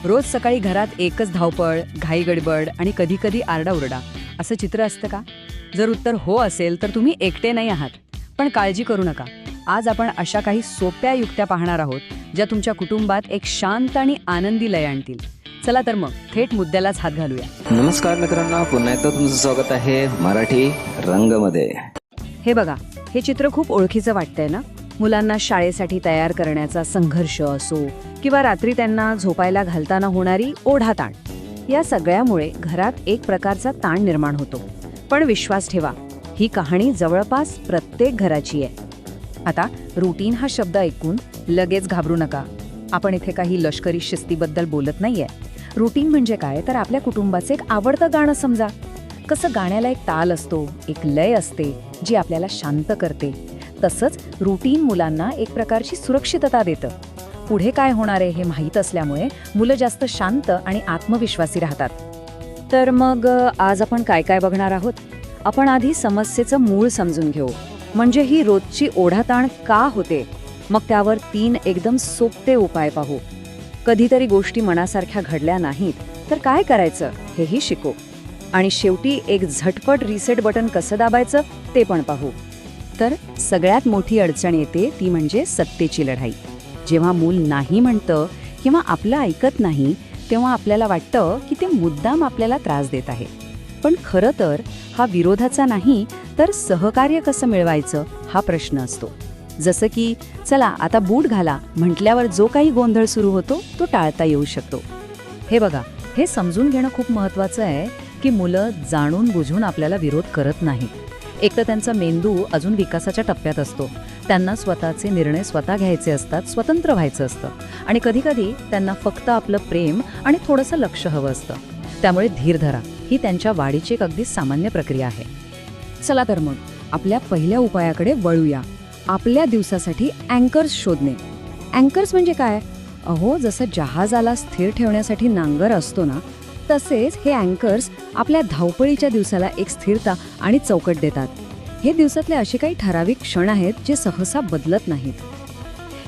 रोज सकाळी घरात एकच धावपळ, घाईगडबड आणि कधीकधी आरडाओरडा असं चित्र असतं का? जर उत्तर हो असेल तर तुम्ही एकटे नाही आहात. पण काळजी करू नका. आज आपण अशा काही सोप्या युक्त्या पाहणार आहोत ज्या तुमच्या कुटुंबात एक शांत आणि आनंदी लय आणतील. चला तर मग थेट मुद्द्यालाच हात घालूया. नमस्कार मित्रांनो, पुन्हा एकदा तुमचं स्वागत आहे मराठी रंगमध्ये. हे बघा, हे चित्र खूप ओळखीचं वाटतंय ना? मुलांना शाळेसाठी तयार करण्याचा संघर्ष असो किंवा रात्री त्यांना झोपायला घालताना होणारी ओढाताण, या सगळ्यामुळे घरात एक प्रकारचा ताण निर्माण होतो. पण विश्वास ठेवा, ही कहाणी जवळपास प्रत्येक घराची आहे. आता रुटीन हा शब्द ऐकून लगेच घाबरू नका. आपण इथे काही लष्करी शिस्तीबद्दल बोलत नाहीये. रुटीन म्हणजे काय तर आपल्या कुटुंबाचं एक आवडतं गाणं समजा. कसं गाण्याला एक ताल असतो, एक लय असते जी आपल्याला शांत करते, तसंच रुटीन मुलांना एक प्रकारची सुरक्षितता देतं. पुढे काय होणार आहे हे माहीत असल्यामुळे मुलं जास्त शांत आणि आत्मविश्वासी राहतात. तर मग आज आपण काय काय बघणार आहोत? आपण आधी समस्येचं मूळ समजून घेऊ, म्हणजे ही रोजची ओढाताण का होते. मग त्यावर 3 एकदम सोपे उपाय पाहू. कधीतरी गोष्टी मनासारख्या घडल्या नाहीत तर काय करायचं हेही शिकू. आणि शेवटी एक झटपट रिसेट बटन कसं दाबायचं ते पण पाहू. तर सगळ्यात मोठी अडचण येते ती म्हणजे सत्तेची लढाई. जेव्हा मूल नाही म्हणतं किंवा आपलं ऐकत नाही तेव्हा आपल्याला वाटतं की ते मुद्दाम आपल्याला त्रास देत आहे. पण खरं तर हा विरोधाचा नाही तर सहकार्य कसं मिळवायचं हा प्रश्न असतो. जसं की चला आता बूट घाला म्हटल्यावर जो काही गोंधळ सुरू होतो तो टाळता येऊ शकतो. हे बघा, हे समजून घेणं खूप महत्त्वाचं आहे की मुलं जाणून बुजून आपल्याला विरोध करत नाहीत. एक तर त्यांचा मेंदू अजून विकासाच्या टप्प्यात असतो. त्यांना स्वतःचे निर्णय स्वतः घ्यायचे असतात, स्वतंत्र व्हायचं असतं. आणि कधीकधी त्यांना फक्त आपलं प्रेम आणि थोडंसं लक्ष हवं असतं. त्यामुळे धीर धरा, ही त्यांच्या वाढीची एक अगदी सामान्य प्रक्रिया आहे. चला तर मग आपल्या पहिल्या उपायाकडे वळूया. आपल्या दिवसासाठी अँकर्स शोधणे. अँकर्स म्हणजे काय? अहो, जसं जहाजाला स्थिर ठेवण्यासाठी नांगर असतो ना, तसेच हे अँकर्स आपल्या धावपळीच्या दिवसाला एक स्थिरता आणि चौकट देतात. हे दिवसातले असे काही ठराविक क्षण आहेत जे सहसा बदलत नाहीत.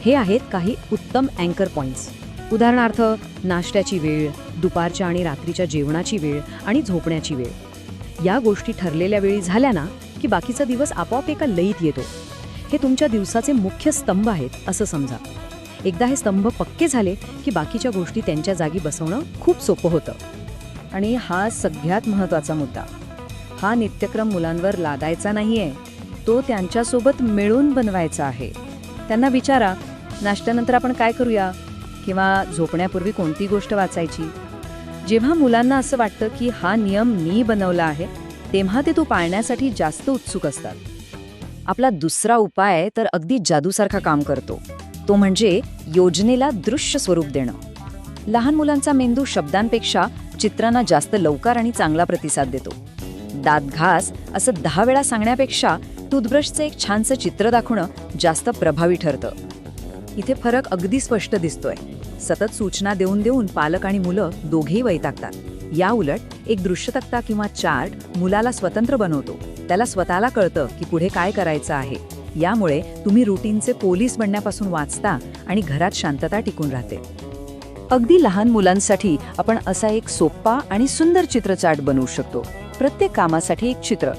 हे आहेत काही उत्तम अँकर पॉइंट्स. उदाहरणार्थ नाश्त्याची वेळ, दुपारच्या आणि रात्रीच्या जेवणाची वेळ आणि झोपण्याची वेळ. या गोष्टी ठरलेल्या वेळी झाल्या ना की बाकीचा दिवस आपोआप एका लयीत येतो. हे तुमच्या दिवसाचे मुख्य स्तंभ आहेत असं समजा. एकदा हे स्तंभ पक्के झाले की बाकीच्या गोष्टी त्यांच्या जागी बसवणं खूप सोपं होतं. आणि हा सगळ्यात महत्त्वाचा मुद्दा, हा नित्यक्रम मुलांवर लादायचा नाहीये, तो त्यांच्यासोबत मिळून बनवायचा आहे. त्यांना विचारा, नाश्त्यानंतर आपण काय करूया किंवा झोपण्यापूर्वी कोणती गोष्ट वाचायची. जेव्हा मुलांना असं वाटतं की हा नियम मी बनवला आहे तेव्हा ते तो पाळण्यासाठी जास्त उत्सुक असतात. आपला दुसरा उपाय तर अगदी जादूसारखा काम करतो. तो म्हणजे योजनेला दृश्य स्वरूप देणं. लहान मुलांचा मेंदू शब्दांपेक्षा चित्रांना जास्त लवकर आणि चांगला प्रतिसाद देतो. दात घास असं 10 वेळा सांगण्यापेक्षा टूथब्रशचं एक छानसं चित्र दाखवणं जास्त प्रभावी ठरतं. इथे फरक अगदी स्पष्ट दिसतोय. सतत सूचना देऊन देऊन पालक आणि मुलं दोघेही वैतागतात. या उलट एक दृश्य तक्ता किंवा चार्ट मुलाला स्वतंत्र बनवतो. त्याला स्वतःला कळतं की पुढे काय करायचं आहे. यामुळे तुम्ही रुटीनचे पोलीस बनण्यापासून वाचता आणि घरात शांतता टिकून राहते. अगदी लहान मुलांसाठी आपण असा एक सोपा आणि सुंदर चित्रचार्ट बनवू शकतो. प्रत्येक कामासाठी एक चित्र.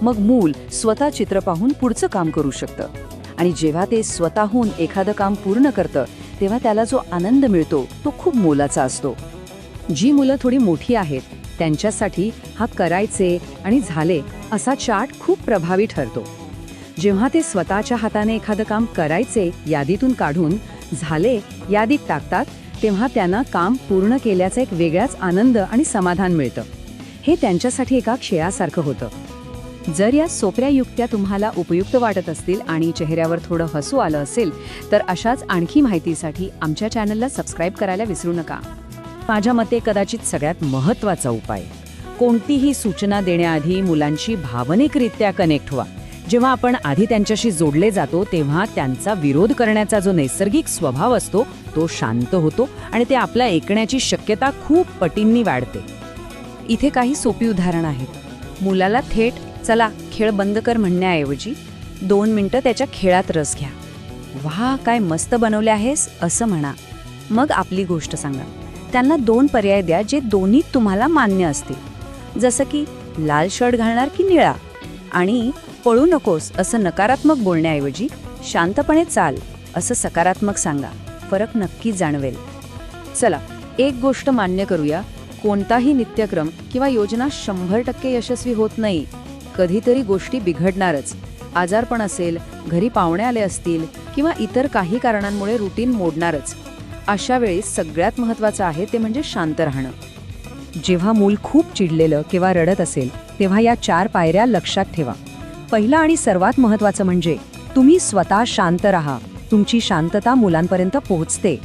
मग मूल स्वतः चित्र पाहून पुढचं काम करू शकतं. आणि जेव्हा ते स्वतःहून एखादं काम पूर्ण करतं तेव्हा त्याला जो आनंद मिळतो तो खूप मोलाचा असतो. जी मुलं थोडी मोठी आहेत त्यांच्यासाठी हा करायचे आणि झाले असा चार्ट खूप प्रभावी ठरतो. जेव्हा ते स्वतःच्या हाताने एखादं काम करायचे यादीतून काढून झाले यादीत टाकतात तेव्हा त्यांना काम पूर्ण केल्याचा एक वेगळाच आनंद आणि समाधान मिळतं. हे त्यांच्यासाठी एका खेळासारखं होतं. जर या सोप्या युक्त्या तुम्हाला उपयुक्त वाटत असतील आणि चेहऱ्यावर थोडं हसू आलं असेल तर अशाच आणखी माहितीसाठी आमच्या चॅनलला सबस्क्राईब करायला विसरू नका. माझ्या मते कदाचित सगळ्यात महत्त्वाचा उपाय, कोणतीही सूचना देण्याआधी मुलांशी भावनिकरित्या कनेक्ट व्हा. जेव्हा आपण आधी त्यांच्याशी जोडले जातो तेव्हा त्यांचा विरोध करण्याचा जो नैसर्गिक स्वभाव असतो तो शांत होतो आणि ते आपल्या ऐकण्याची शक्यता खूप पटींनी वाढते. इथे काही सोपी उदाहरणं आहेत. मुलाला थेट चला खेळ बंद कर म्हणण्याऐवजी 2 मिनिटं त्याच्या खेळात रस घ्या. वाह, काय मस्त बनवले आहेस असं म्हणा. मग आपली गोष्ट सांगा. त्यांना 2 पर्याय द्या जे दोन्ही तुम्हाला मान्य असतील. जसं की लाल शर्ट घालणार की निळा. आणि पळू नकोस असं नकारात्मक बोलण्याऐवजी शांतपणे चाल असं सकारात्मक सांगा. फरक नक्की जाणवेल. चला, एक गोष्ट मान्य करूया, कोणताही नित्यक्रम किंवा योजना 100% यशस्वी होत नाही. कधीतरी गोष्टी बिघडणारच. आजारपण असेल, घरी पाहुणे आले असतील किंवा इतर काही कारणांमुळे रुटीन मोडणारच. अशा वेळी सगळ्यात महत्त्वाचं आहे ते म्हणजे शांत राहणं. जेव्हा मूल खूप चिडलेलं किंवा रडत असेल तेव्हा या 4 पायऱ्या लक्षात ठेवा. पहिलं आणि सर्वात महत्त्वाचं म्हणजे तुम्ही स्वतः शांत राहा. तुमची शांतता मुलांपर्यंत पोहोचते.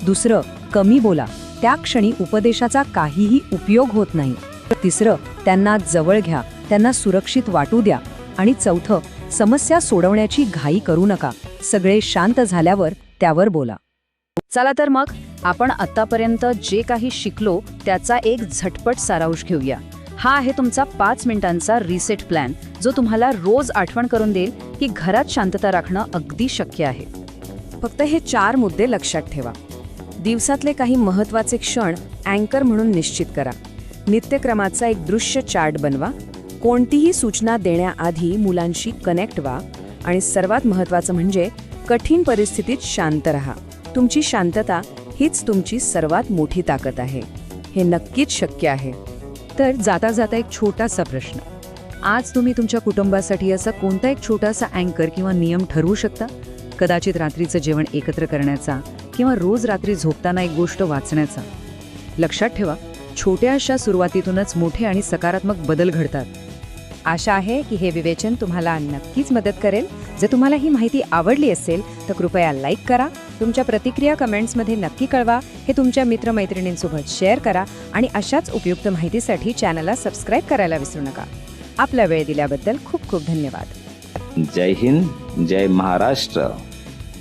दुसरं, कमी बोला. त्या क्षणी उपदेशाचा काहीही उपयोग होत नाही. तिसरं, त्यांना जवळ घ्या, त्यांना सुरक्षित वाटू द्या. आणि चौथं, समस्या सोडवण्याची घाई करू नका. सगळे शांत झाल्यावर त्यावर बोला. चला तर मग आपण आतापर्यंत जे काही शिकलो त्याचा एक झटपट सारांश घेऊया. हा आहे तुमचा 5 मिनिटांचा रिसेट प्लॅन, जो तुम्हाला रोज आठवण करून देईल की घरात शांतता राखणं अगदी शक्य आहे. फक्त हे 4 मुद्दे लक्षात ठेवा. दिवसातले काही महत्त्वाचे क्षण अँकर म्हणून निश्चित करा. नित्यक्रमाचा एक दृश्य चार्ट बनवा. कोणतीही सूचना देण्याआधी मुलांशी कनेक्ट व्हा. आणि सर्वात महत्त्वाचं म्हणजे कठीण परिस्थितीत शांत राहा. तुमची शांतता हीच तुमची सर्वात मोठी ताकद आहे. हे नक्कीच शक्य आहे. तर जाता जाता एक छोटासा प्रश्न. आज तुम्ही तुमच्या कुटुंबासाठी असा कोणता एक छोटासा अँकर किंवा नियम ठरवू शकता? कदाचित रात्रीचं जेवण एकत्र करण्याचा किंवा रोज रात्री झोपताना एक गोष्ट वाचण्याचा. लक्षात ठेवा, छोट्या अशा सुरुवातीतूनच मोठे आणि सकारात्मक बदल घडतात. आशा आहे की हे विवेचन तुम्हाला नक्कीच मदत करेल. जर तुम्हाला ही माहिती आवडली असेल तर कृपया लाईक करा. तुमच्या प्रतिक्रिया कमेंट्समध्ये नक्की कळवा. हे तुमच्या मित्रमैत्रिणींसोबत शेअर करा. आणि अशाच उपयुक्त माहितीसाठी चॅनलला सबस्क्राईब करायला विसरू नका. आपला वेळ दिल्याबद्दल खूप खूप धन्यवाद. जय हिंद, जय महाराष्ट्र.